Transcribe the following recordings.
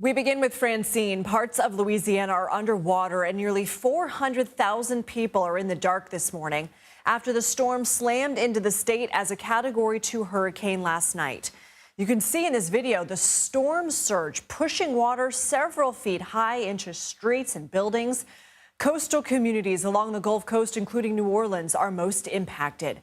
We begin with Francine. Parts of Louisiana are underwater and nearly 400,000 people are in the dark this morning after the storm slammed into the state as a Category 2 hurricane last night. You can see in this video the storm surge pushing water several feet high into streets and buildings. Coastal communities along the Gulf Coast, including New Orleans, are most impacted.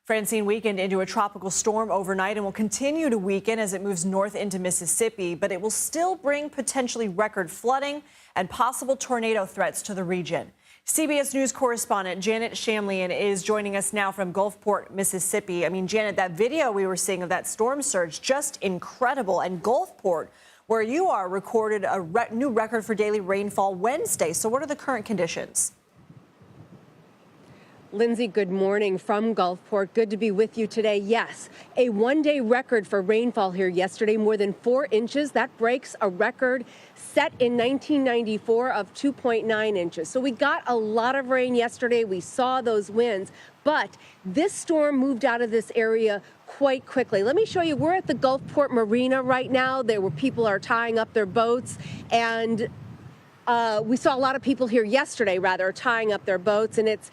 Francine weakened into a tropical storm overnight and will continue to weaken as it moves north into Mississippi, but it will still bring potentially record flooding and possible tornado threats to the region. CBS News correspondent Janet Shamlian is joining us now from Gulfport, Mississippi. Janet, that video we were seeing of that storm surge, just incredible. And Gulfport, where you are, recorded a new record for daily rainfall Wednesday. So what are the current conditions? Lindsay, good morning from Gulfport. Good to be with you today. Yes, a one-day record for rainfall here yesterday, more than 4 inches. That breaks a record set in 1994 of 2.9 inches. So we got a lot of rain yesterday. We saw those winds, but this storm moved out of this area quite quickly. Let me show you. We're at the Gulfport Marina right now. There were people are tying up their boats, and we saw a lot of people here yesterday, tying up their boats. And it's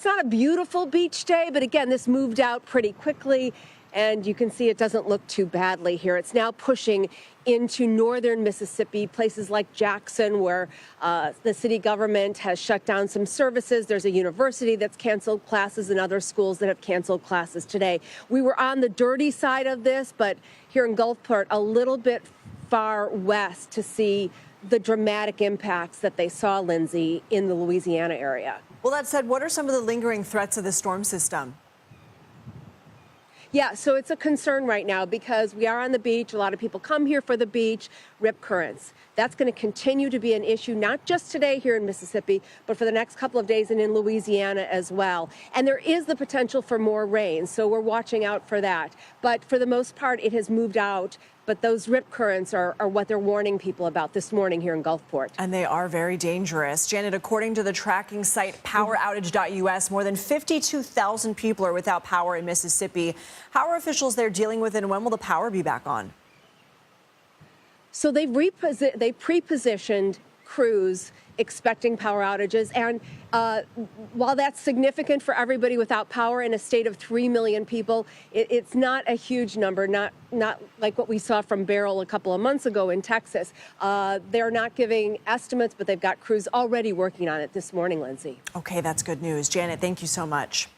not a beautiful beach day, but again, this moved out pretty quickly. And you can see it doesn't look too badly here. It's now pushing into northern Mississippi, places like Jackson, where the city government has shut down some services. There's a university that's canceled classes and other schools that have canceled classes today. We were on the dirty side of this, but here in Gulfport, a little bit far west to see the dramatic impacts that they saw, Lindsay, in the Louisiana area. Well, that said, what are some of the lingering threats of the storm system? Yeah, so it's a concern right now because we are on the beach. A lot of people come here for the beach. Rip currents. That's going to continue to be an issue, not just today here in Mississippi, but for the next couple of days and in Louisiana as well. And there is the potential for more rain, so we're watching out for that. But for the most part, it has moved out. But those rip currents are what they're warning people about this morning here in Gulfport. And they are very dangerous. Janet, according to the tracking site poweroutage.us, more than 52,000 people are without power in Mississippi. How are officials there dealing with it, and when will the power be back on? So they pre-positioned crews expecting power outages. And while that's significant for everybody without power in a state of 3 million people, it's not a huge number, not like what we saw from Beryl a couple of months ago in Texas. They're not giving estimates, but they've got crews already working on it this morning, Lindsay. Okay, that's good news. Janet, thank you so much.